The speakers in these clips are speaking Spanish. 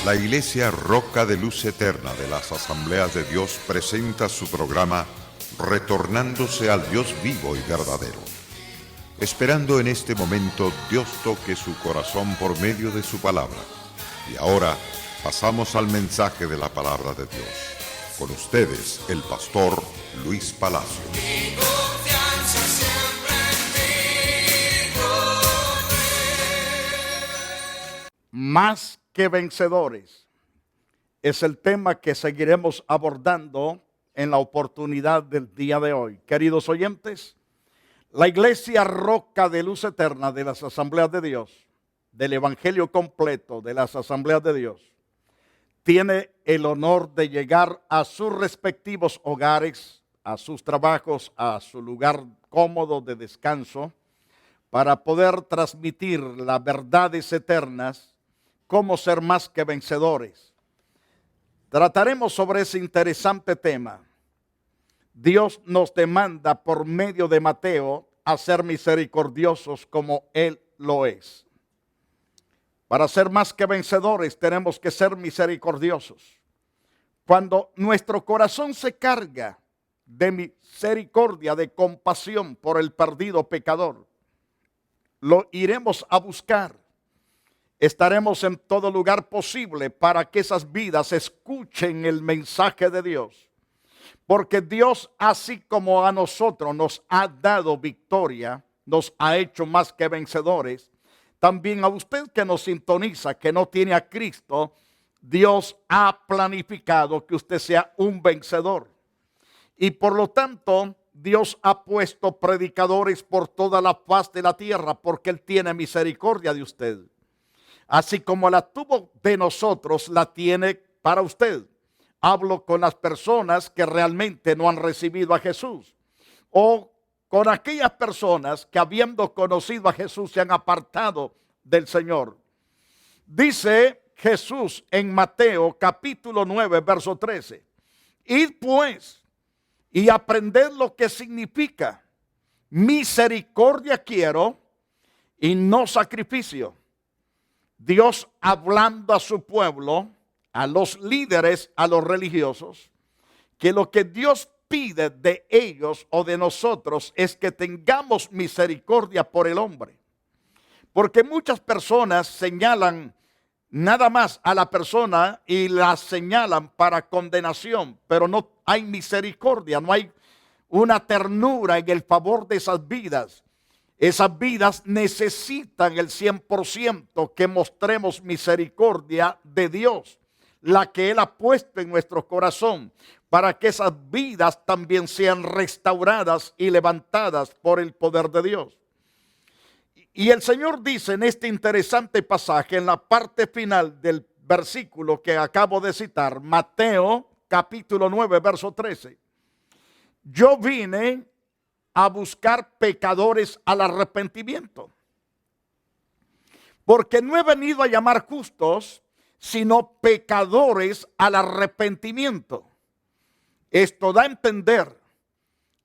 La Iglesia Roca de Luz Eterna de las Asambleas de Dios presenta su programa Retornándose al Dios vivo y verdadero. Esperando en este momento Dios toque su corazón por medio de su palabra. Y ahora pasamos al mensaje de la palabra de Dios. Con ustedes, el pastor Luis Palacio. Más que vencedores es el tema que seguiremos abordando en la oportunidad del día de hoy. Queridos oyentes, la Iglesia Roca de Luz Eterna de las Asambleas de Dios, del Evangelio completo de las Asambleas de Dios, tiene el honor de llegar a sus respectivos hogares, a sus trabajos, a su lugar cómodo de descanso, para poder transmitir las verdades eternas, cómo ser más que vencedores. Trataremos sobre ese interesante tema. Dios nos demanda por medio de Mateo a ser misericordiosos como Él lo es. Para ser más que vencedores tenemos que ser misericordiosos. Cuando nuestro corazón se carga de misericordia, de compasión por el perdido pecador, lo iremos a buscar. Estaremos en todo lugar posible para que esas vidas escuchen el mensaje de Dios. Porque Dios, así como a nosotros nos ha dado victoria, nos ha hecho más que vencedores, también a usted que nos sintoniza, que no tiene a Cristo, Dios ha planificado que usted sea un vencedor. Y por lo tanto, Dios ha puesto predicadores por toda la faz de la tierra porque Él tiene misericordia de usted. Así como la tuvo de nosotros, la tiene para usted. Hablo con las personas que realmente no han recibido a Jesús. O con aquellas personas que habiendo conocido a Jesús se han apartado del Señor. Dice Jesús en Mateo capítulo 9, verso 13. Id pues y aprended lo que significa misericordia quiero y no sacrificio. Dios hablando a su pueblo, a los líderes, a los religiosos, que lo que Dios pide de ellos o de nosotros es que tengamos misericordia por el hombre. Porque muchas personas señalan nada más a la persona y la señalan para condenación, pero no hay misericordia, no hay una ternura en el favor de esas vidas. Esas vidas necesitan el 100% que mostremos misericordia de Dios, la que Él ha puesto en nuestro corazón, para que esas vidas también sean restauradas y levantadas por el poder de Dios. Y el Señor dice en este interesante pasaje, en la parte final del versículo que acabo de citar, Mateo capítulo 9, verso 13, yo vine a buscar pecadores al arrepentimiento, porque no he venido a llamar justos, sino pecadores al arrepentimiento. Esto da a entender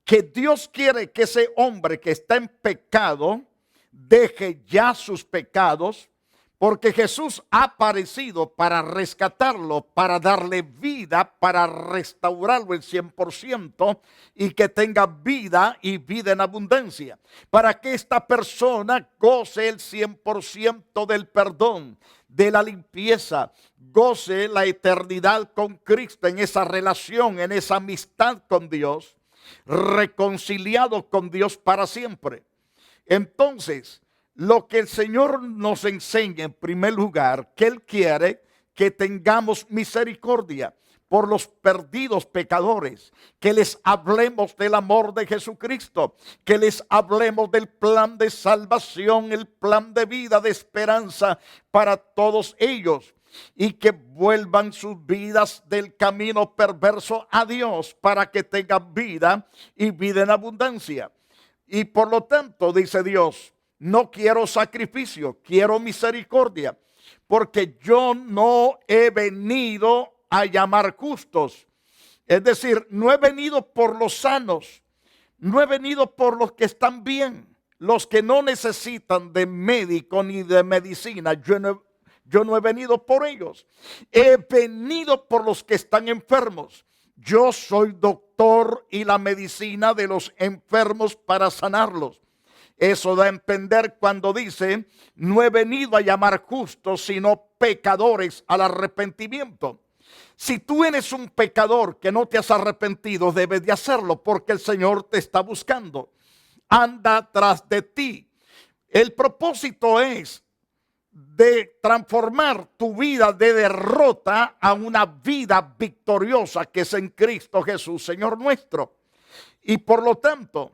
que Dios quiere que ese hombre que está en pecado deje ya sus pecados, porque Jesús ha aparecido para rescatarlo, para darle vida, para restaurarlo el 100% y que tenga vida y vida en abundancia. Para que esta persona goce el 100% del perdón, de la limpieza, goce la eternidad con Cristo en esa relación, en esa amistad con Dios, reconciliado con Dios para siempre. Entonces, lo que el Señor nos enseña en primer lugar, que Él quiere que tengamos misericordia por los perdidos pecadores, que les hablemos del amor de Jesucristo, que les hablemos del plan de salvación, el plan de vida, de esperanza para todos ellos, y que vuelvan sus vidas del camino perverso a Dios para que tengan vida y vida en abundancia. Y por lo tanto, dice Dios, no quiero sacrificio, quiero misericordia, porque yo no he venido a llamar justos. Es decir, no he venido por los sanos, no he venido por los que están bien, los que no necesitan de médico ni de medicina. Yo no Yo no he venido por ellos. He venido por los que están enfermos. Yo soy doctor y la medicina de los enfermos para sanarlos. Eso da a entender cuando dice, no he venido a llamar justos, sino pecadores al arrepentimiento. Si tú eres un pecador que no te has arrepentido, debes de hacerlo porque el Señor te está buscando. Anda tras de ti. El propósito es de transformar tu vida de derrota a una vida victoriosa que es en Cristo Jesús, Señor nuestro. Y por lo tanto,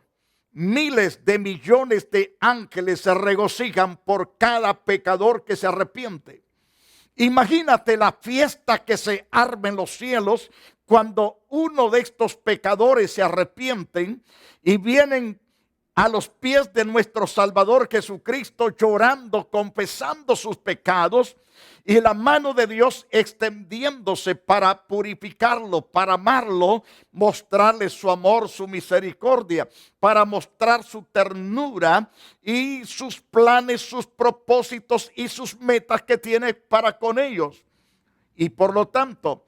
miles de millones de ángeles se regocijan por cada pecador que se arrepiente. Imagínate la fiesta que se arma en los cielos cuando uno de estos pecadores se arrepienten y vienen a los pies de nuestro Salvador Jesucristo llorando, confesando sus pecados y la mano de Dios extendiéndose para purificarlo, para amarlo, mostrarle su amor, su misericordia, para mostrar su ternura y sus planes, sus propósitos y sus metas que tiene para con ellos. Y por lo tanto,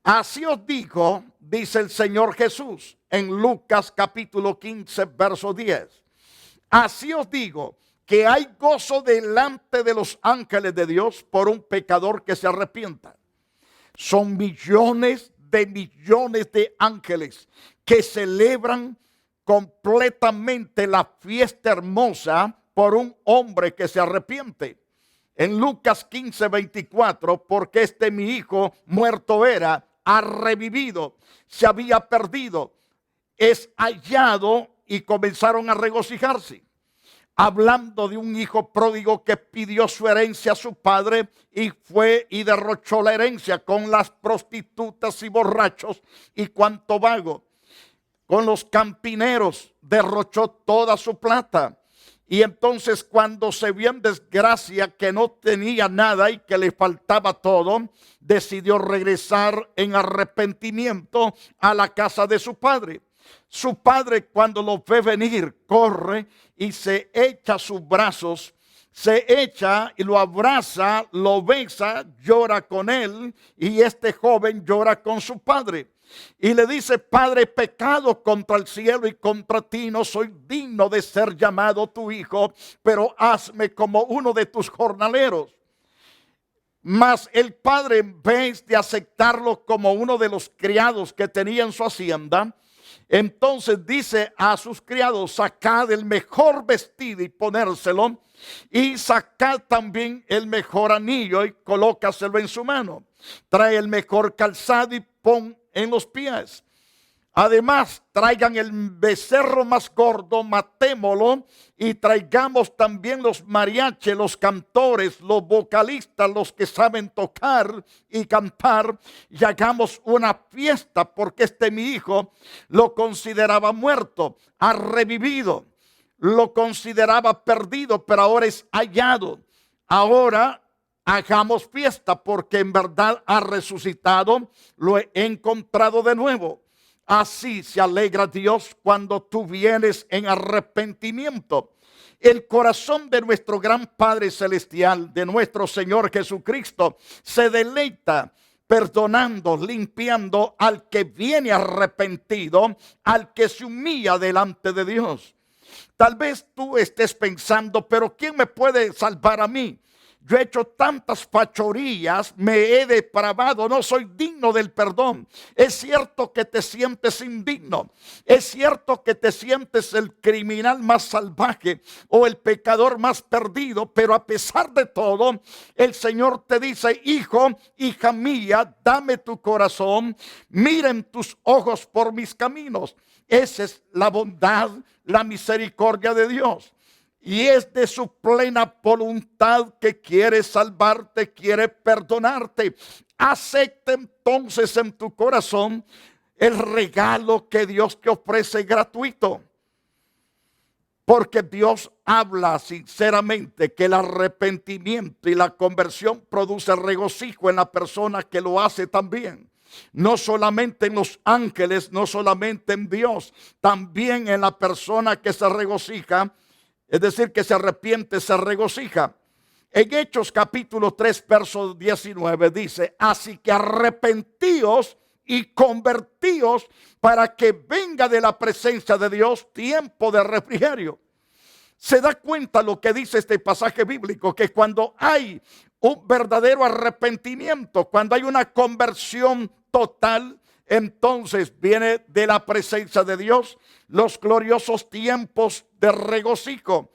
así os digo, dice el Señor Jesús en Lucas capítulo 15, verso 10. Así os digo que hay gozo delante de los ángeles de Dios por un pecador que se arrepienta. Son millones de ángeles que celebran completamente la fiesta hermosa por un hombre que se arrepiente. En Lucas 15, 24, porque mi hijo muerto era, ha revivido, se había perdido, es hallado, y comenzaron a regocijarse. Hablando de un hijo pródigo que pidió su herencia a su padre y fue y derrochó la herencia con las prostitutas y borrachos y cuanto vago. Con los campineros derrochó toda su plata. Y entonces cuando se vio en desgracia que no tenía nada y que le faltaba todo, decidió regresar en arrepentimiento a la casa de su padre. Su padre, cuando lo ve venir, corre y se echa a sus brazos, se echa y lo abraza, lo besa, llora con él, y este joven llora con su padre. Y le dice: Padre, he pecado contra el cielo y contra ti, no soy digno de ser llamado tu hijo, pero hazme como uno de tus jornaleros. Mas el padre, en vez de aceptarlo como uno de los criados que tenía en su hacienda, entonces dice a sus criados: sacad el mejor vestido y ponérselo, y sacad también el mejor anillo y colócaselo en su mano. Trae el mejor calzado y pon en los pies. Además, traigan el becerro más gordo, matémoslo, y traigamos también los mariachis, los cantores, los vocalistas, los que saben tocar y cantar, y hagamos una fiesta, porque mi hijo lo consideraba muerto, ha revivido, lo consideraba perdido, pero ahora es hallado. Ahora hagamos fiesta, porque en verdad ha resucitado, lo he encontrado de nuevo. Así se alegra Dios cuando tú vienes en arrepentimiento. El corazón de nuestro gran Padre Celestial, de nuestro Señor Jesucristo, se deleita perdonando, limpiando al que viene arrepentido, al que se humilla delante de Dios. Tal vez tú estés pensando: pero ¿quién me puede salvar a mí? Yo he hecho tantas fachorías, me he depravado, no soy digno del perdón. Es cierto que te sientes indigno, es cierto que te sientes el criminal más salvaje o el pecador más perdido, pero a pesar de todo, el Señor te dice: hijo, hija mía, dame tu corazón, miren tus ojos por mis caminos. Esa es la bondad, la misericordia de Dios. Y es de su plena voluntad que quiere salvarte, quiere perdonarte. Acepta entonces en tu corazón el regalo que Dios te ofrece gratuito. Porque Dios habla sinceramente que el arrepentimiento y la conversión produce regocijo en la persona que lo hace también. No solamente en los ángeles, no solamente en Dios, también en la persona que se regocija. Es decir, que se arrepiente, se regocija. En Hechos capítulo 3, verso 19 dice: así que arrepentíos y convertíos para que venga de la presencia de Dios tiempo de refrigerio. Se da cuenta lo que dice este pasaje bíblico, que cuando hay un verdadero arrepentimiento, cuando hay una conversión total, entonces viene de la presencia de Dios los gloriosos tiempos de regocijo,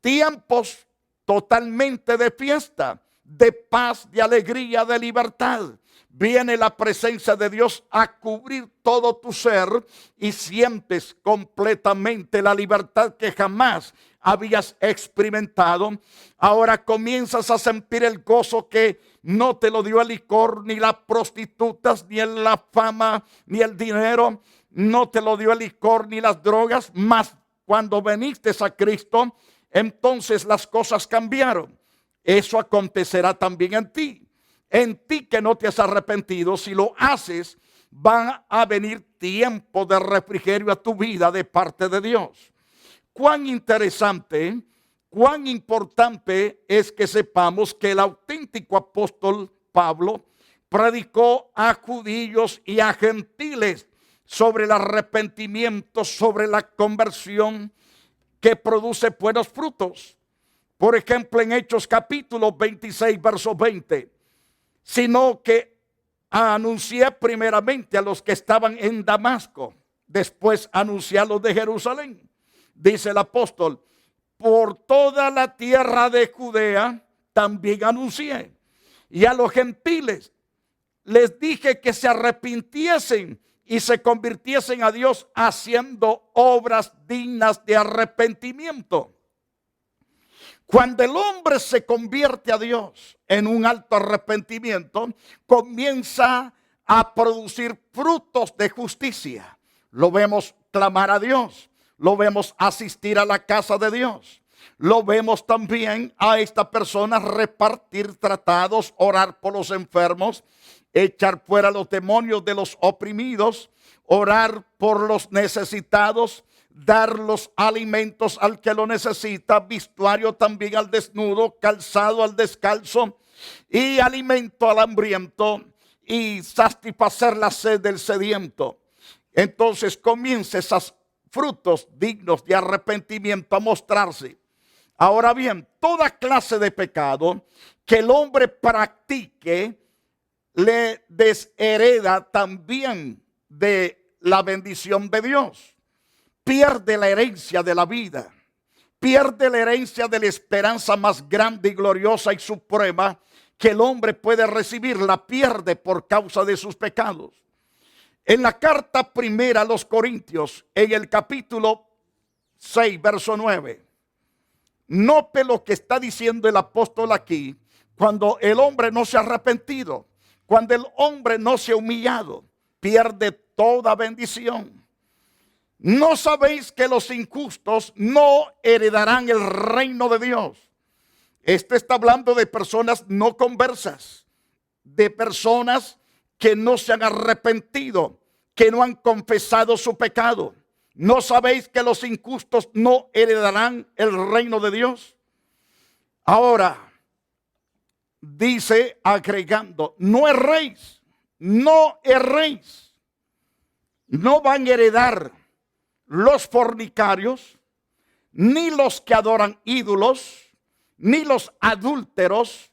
tiempos totalmente de fiesta, de paz, de alegría, de libertad. Viene la presencia de Dios a cubrir todo tu ser y sientes completamente la libertad que jamás habías experimentado. Ahora comienzas a sentir el gozo que no te lo dio el licor, ni las prostitutas, ni la fama, ni el dinero. No te lo dio el licor ni las drogas. Mas cuando viniste a Cristo, entonces las cosas cambiaron. Eso acontecerá también en ti. En ti que no te has arrepentido, si lo haces, van a venir tiempos de refrigerio a tu vida de parte de Dios. Cuán interesante, cuán importante es que sepamos que el auténtico apóstol Pablo predicó a judíos y a gentiles sobre el arrepentimiento, sobre la conversión que produce buenos frutos. Por ejemplo, en Hechos capítulo 26, verso 20. Sino que anuncié primeramente a los que estaban en Damasco, después anuncié a los de Jerusalén. Dice el apóstol: por toda la tierra de Judea también anuncié. Y a los gentiles les dije que se arrepintiesen y se convirtiesen a Dios haciendo obras dignas de arrepentimiento. Cuando el hombre se convierte a Dios en un alto arrepentimiento, comienza a producir frutos de justicia. Lo vemos clamar a Dios, lo vemos asistir a la casa de Dios, lo vemos también a esta persona repartir tratados, orar por los enfermos, echar fuera los demonios de los oprimidos, orar por los necesitados, dar los alimentos al que lo necesita, vestuario también al desnudo, calzado al descalzo, y alimento al hambriento, y satisfacer la sed del sediento. Entonces comienza esos frutos dignos de arrepentimiento a mostrarse. Ahora bien, toda clase de pecado que el hombre practique le deshereda también de la bendición de Dios. Pierde la herencia de la vida, pierde la herencia de la esperanza más grande y gloriosa y suprema que el hombre puede recibir, la pierde por causa de sus pecados. En la carta primera a los Corintios, en el capítulo 6, verso 9, note lo que está diciendo el apóstol aquí. Cuando el hombre no se ha arrepentido, cuando el hombre no se ha humillado, pierde toda bendición. ¿No sabéis que los injustos no heredarán el reino de Dios? Esto está hablando de personas no conversas, de personas que no se han arrepentido, que no han confesado su pecado. ¿No sabéis que los injustos no heredarán el reino de Dios? Ahora, dice agregando, no erréis, no erréis. No van a heredar los fornicarios, ni los que adoran ídolos, ni los adúlteros,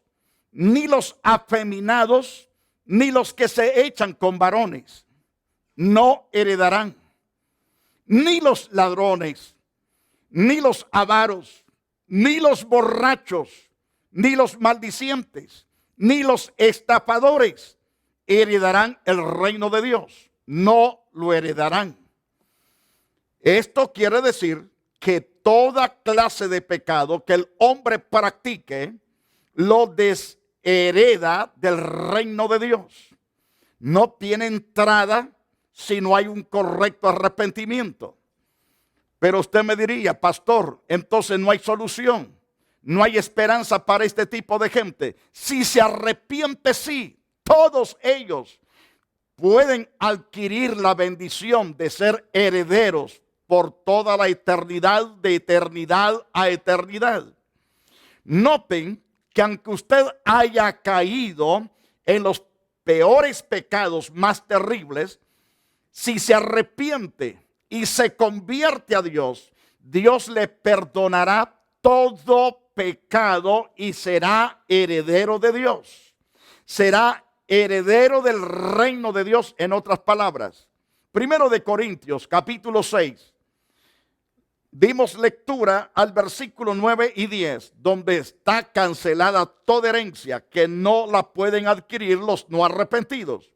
ni los afeminados, ni los que se echan con varones. No heredarán. Ni los ladrones, ni los avaros, ni los borrachos, ni los maldicientes, ni los estafadores heredarán el reino de Dios. No lo heredarán. Esto quiere decir que toda clase de pecado que el hombre practique lo deshereda del reino de Dios. No tiene entrada si no hay un correcto arrepentimiento. Pero usted me diría, pastor, entonces no hay solución, no hay esperanza para este tipo de gente. Si se arrepiente, sí, todos ellos pueden adquirir la bendición de ser herederos por toda la eternidad, de eternidad a eternidad. Noten que aunque usted haya caído en los peores pecados más terribles, si se arrepiente y se convierte a Dios, Dios le perdonará todo pecado y será heredero de Dios. Será heredero del reino de Dios, en otras palabras. Primero de Corintios, capítulo 6. Dimos lectura al versículo 9 y 10, donde está cancelada toda herencia que no la pueden adquirir los no arrepentidos.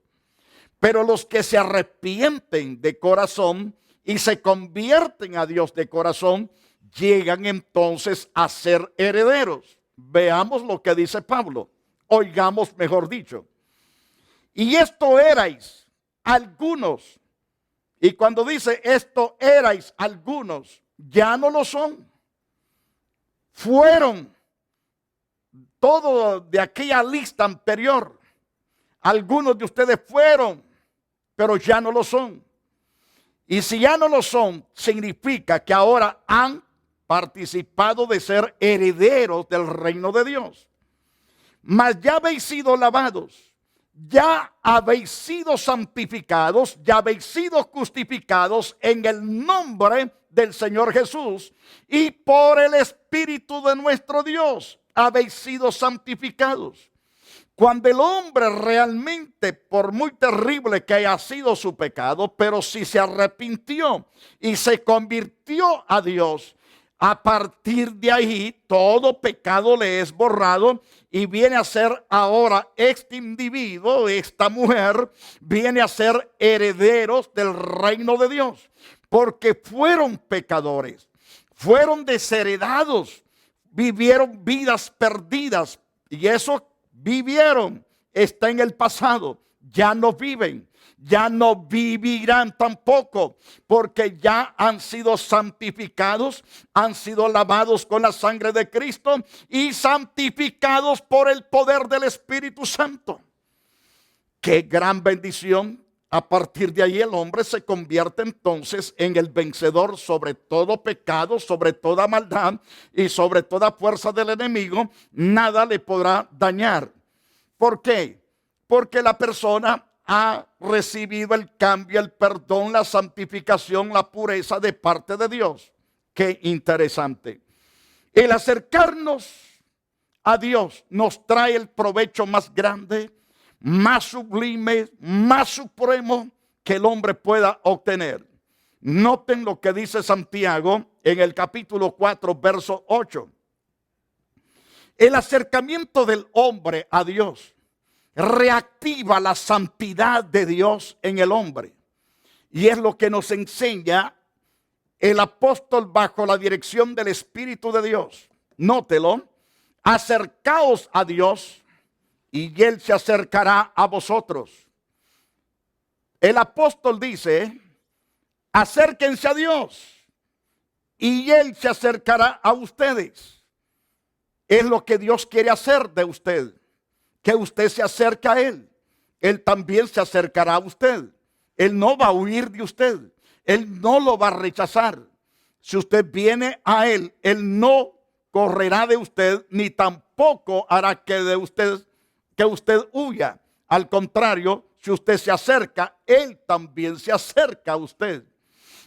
Pero los que se arrepienten de corazón y se convierten a Dios de corazón, llegan entonces a ser herederos. Veamos lo que dice Pablo. Oigamos, mejor dicho. Y esto erais algunos. Y cuando dice esto erais algunos, ya no lo son. Fueron todo de aquella lista anterior. Algunos de ustedes fueron, pero ya no lo son. Y si ya no lo son, significa que ahora han participado de ser herederos del reino de Dios. Mas ya habéis sido lavados, ya habéis sido santificados, ya habéis sido justificados en el nombre del Señor Jesús y por el Espíritu de nuestro Dios habéis sido santificados. Cuando el hombre realmente, por muy terrible que haya sido su pecado, pero si se arrepintió y se convirtió a Dios, a partir de ahí todo pecado le es borrado y viene a ser ahora este individuo, esta mujer, viene a ser herederos del reino de Dios, porque fueron pecadores, fueron desheredados, vivieron vidas perdidas y eso vivieron, está en el pasado, ya no viven. Ya no vivirán tampoco, porque ya han sido santificados, han sido lavados con la sangre de Cristo y santificados por el poder del Espíritu Santo. ¡Qué gran bendición! A partir de ahí el hombre se convierte entonces en el vencedor sobre todo pecado, sobre toda maldad y sobre toda fuerza del enemigo. Nada le podrá dañar. ¿Por qué? Porque la persona ha recibido el cambio, el perdón, la santificación, la pureza de parte de Dios. Qué interesante. El acercarnos a Dios nos trae el provecho más grande, más sublime, más supremo que el hombre pueda obtener. Noten lo que dice Santiago en el capítulo 4, verso 8. El acercamiento del hombre a Dios reactiva la santidad de Dios en el hombre. Y es lo que nos enseña el apóstol bajo la dirección del Espíritu de Dios. Nótelo, acercaos a Dios y Él se acercará a vosotros. El apóstol dice, acérquense a Dios y Él se acercará a ustedes. Es lo que Dios quiere hacer de usted. Que usted se acerque a Él. Él también se acercará a usted. Él no va a huir de usted. Él no lo va a rechazar. Si usted viene a Él, Él no correrá de usted, ni tampoco hará que usted huya. Al contrario, si usted se acerca, Él también se acerca a usted.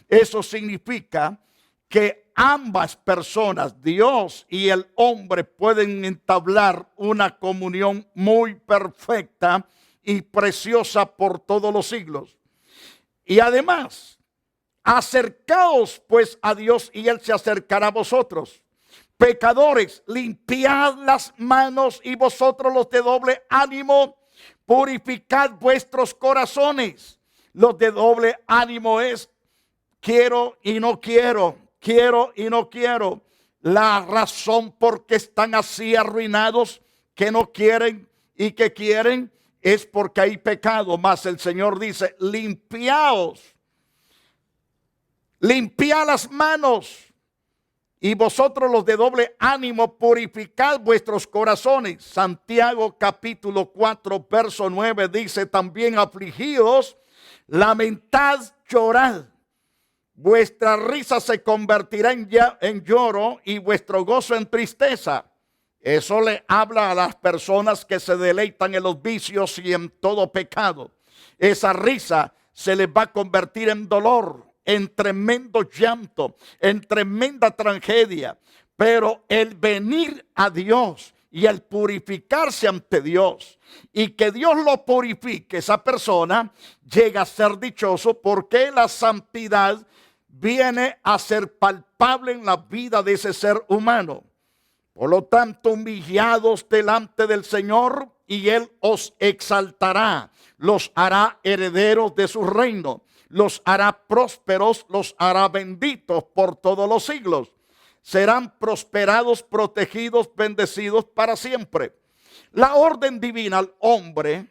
Eso significa que ambas personas, Dios y el hombre, pueden entablar una comunión muy perfecta y preciosa por todos los siglos. Y además, acercaos pues a Dios y Él se acercará a vosotros. Pecadores, limpiad las manos y vosotros los de doble ánimo, purificad vuestros corazones. Los de doble ánimo es quiero y no quiero. Quiero y no quiero. La razón por qué están así arruinados, que no quieren y que quieren, es porque hay pecado. Mas el Señor dice, limpiaos, limpiad las manos. Y vosotros los de doble ánimo, purificad vuestros corazones. Santiago capítulo 4, verso 9 dice también, afligidos, lamentad, llorad. Vuestra risa se convertirá en lloro y vuestro gozo en tristeza. Eso le habla a las personas que se deleitan en los vicios y en todo pecado. Esa risa se les va a convertir en dolor, en tremendo llanto, en tremenda tragedia. Pero el venir a Dios y el purificarse ante Dios y que Dios lo purifique, esa persona llega a ser dichoso, porque la santidad viene a ser palpable en la vida de ese ser humano. Por lo tanto, humillados delante del Señor y Él os exaltará, los hará herederos de su reino, los hará prósperos, los hará benditos por todos los siglos. Serán prosperados, protegidos, bendecidos para siempre. La orden divina al hombre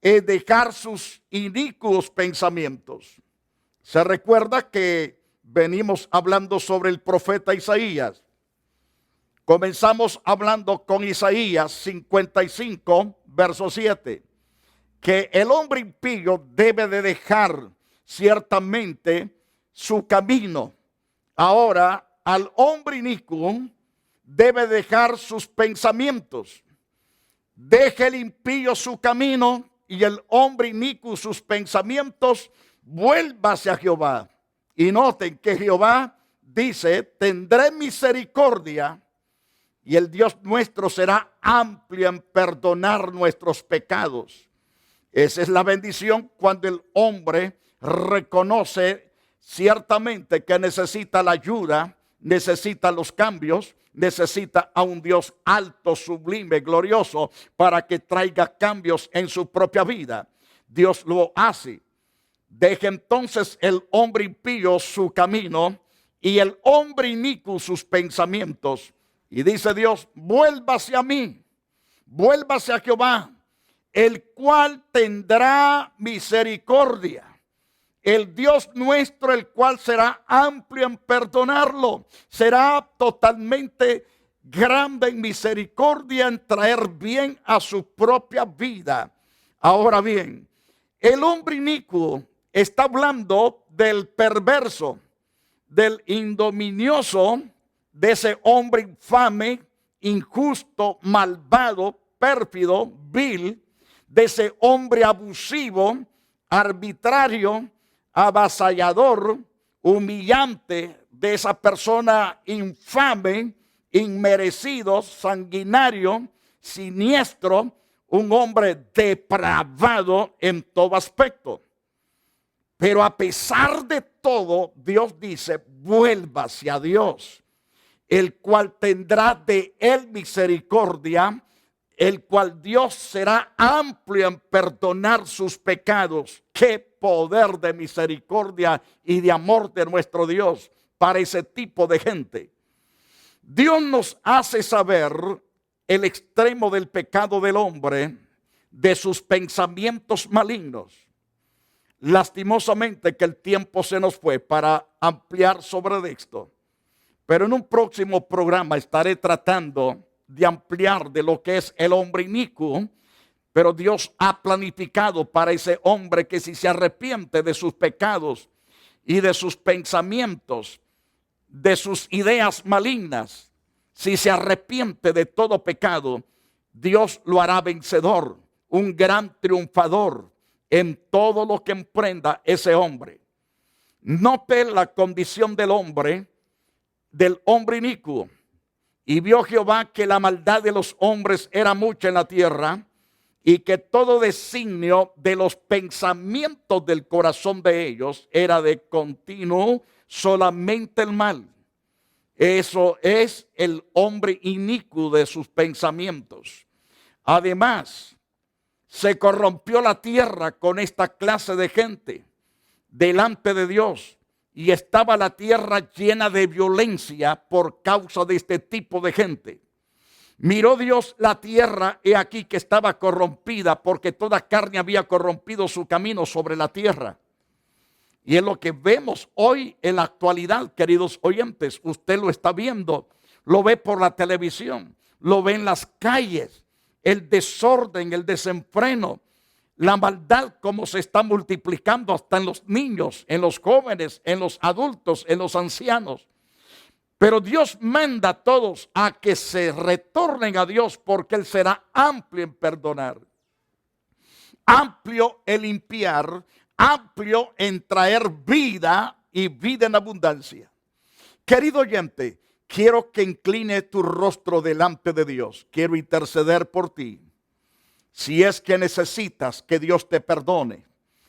es dejar sus inicuos pensamientos. Se recuerda que venimos hablando sobre el profeta Isaías. Comenzamos hablando con Isaías 55, verso 7, que el hombre impío debe de dejar ciertamente su camino. Ahora, al hombre inicuo debe dejar sus pensamientos. Deje el impío su camino y el hombre inicuo sus pensamientos, vuélvase a Jehová. Y noten que Jehová dice: tendré misericordia, y el Dios nuestro será amplio en perdonar nuestros pecados. Esa es la bendición cuando el hombre reconoce ciertamente que necesita la ayuda, necesita los cambios, necesita a un Dios alto, sublime, glorioso, para que traiga cambios en su propia vida. Dios lo hace. Deje entonces el hombre impío su camino y el hombre inicuo sus pensamientos. Y dice Dios: vuélvase a mí, vuélvase a Jehová, el cual tendrá misericordia. El Dios nuestro, el cual será amplio en perdonarlo, será totalmente grande en misericordia, en traer bien a su propia vida. Ahora bien, el hombre inicuo está hablando del perverso, del indominioso, de ese hombre infame, injusto, malvado, pérfido, vil, de ese hombre abusivo, arbitrario, avasallador, humillante, de esa persona infame, inmerecido, sanguinario, siniestro, un hombre depravado en todo aspecto. Pero a pesar de todo, Dios dice: vuélvase a Dios, el cual tendrá de él misericordia, el cual Dios será amplio en perdonar sus pecados. ¡Qué poder de misericordia y de amor de nuestro Dios para ese tipo de gente! Dios nos hace saber el extremo del pecado del hombre, de sus pensamientos malignos. Lastimosamente que el tiempo se nos fue para ampliar sobre esto. Pero en un próximo programa estaré tratando de ampliar de lo que es el hombre inicuo. Pero Dios ha planificado para ese hombre que, si se arrepiente de sus pecados y de sus pensamientos, de sus ideas malignas, si se arrepiente de todo pecado, Dios lo hará vencedor, un gran triunfador en todo lo que emprenda ese hombre. Note la condición del hombre inicuo. Y vio Jehová que la maldad de los hombres era mucha en la tierra, y que todo designio de los pensamientos del corazón de ellos era de continuo solamente el mal. Eso es el hombre inicuo de sus pensamientos. Además, se corrompió la tierra con esta clase de gente delante de Dios, y estaba la tierra llena de violencia por causa de este tipo de gente. Miró Dios la tierra, he aquí que estaba corrompida, porque toda carne había corrompido su camino sobre la tierra. Y es lo que vemos hoy en la actualidad, queridos oyentes. Usted lo está viendo, lo ve por la televisión, lo ve en las calles, el desorden, el desenfreno, la maldad como se está multiplicando hasta en los niños, en los jóvenes, en los adultos, en los ancianos. Pero Dios manda a todos a que se retornen a Dios, porque Él será amplio en perdonar, amplio en limpiar, amplio en traer vida y vida en abundancia. Querido oyente, quiero que incline tu rostro delante de Dios. Quiero interceder por ti. Si es que necesitas que Dios te perdone,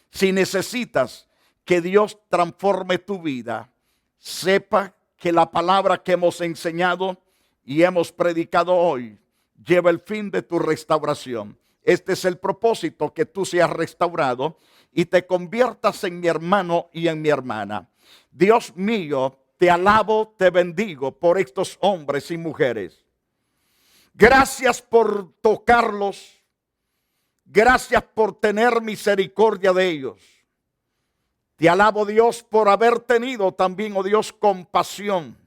si necesitas que Dios transforme tu vida, sepa que la palabra que hemos enseñado y hemos predicado hoy lleva el fin de tu restauración. Este es el propósito, que tú seas restaurado y te conviertas en mi hermano y en mi hermana. Dios mío, te alabo, te bendigo por estos hombres y mujeres. Gracias por tocarlos. Gracias por tener misericordia de ellos. Te alabo, Dios, por haber tenido también, oh Dios, compasión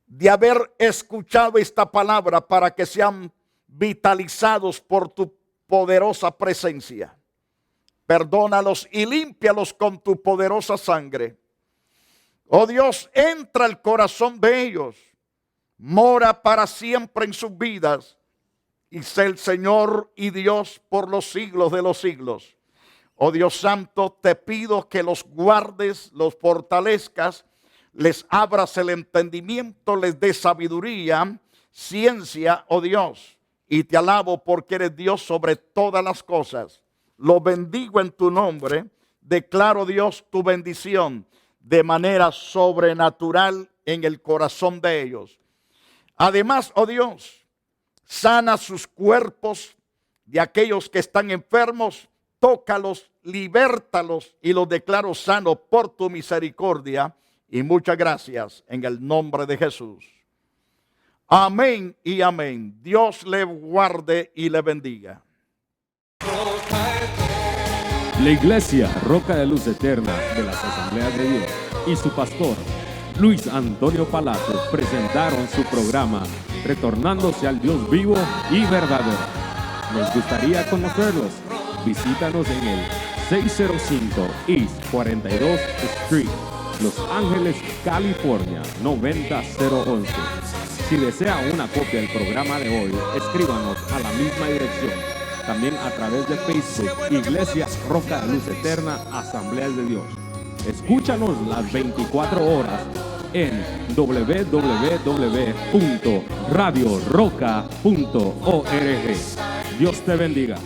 de haber escuchado esta palabra para que sean vitalizados por tu poderosa presencia. Perdónalos y límpialos con tu poderosa sangre. Oh Dios, entra al corazón de ellos, mora para siempre en sus vidas y sé el Señor y Dios por los siglos de los siglos. Oh Dios Santo, te pido que los guardes, los fortalezcas, les abras el entendimiento, les des sabiduría, ciencia, oh Dios. Y te alabo porque eres Dios sobre todas las cosas. Lo bendigo en tu nombre. Declaro, Dios, tu bendición de manera sobrenatural en el corazón de ellos. Además, oh Dios, sana sus cuerpos de aquellos que están enfermos. Tócalos, libértalos y los declaro sanos por tu misericordia. Y muchas gracias en el nombre de Jesús. Amén y amén. Dios le guarde y le bendiga. La Iglesia Roca de Luz Eterna de las Asambleas de Dios y su pastor Luis Antonio Palacios presentaron su programa Retornándose al Dios vivo y verdadero. Nos gustaría conocerlos. Visítanos en el 605 East 42th Street, Los Ángeles, California 90011. Si desea una copia del programa de hoy, escríbanos a la misma dirección. También a través de Facebook, Iglesia Roca de Luz Eterna, Asambleas de Dios. Escúchanos las 24 horas en www.radioroca.org. Dios te bendiga.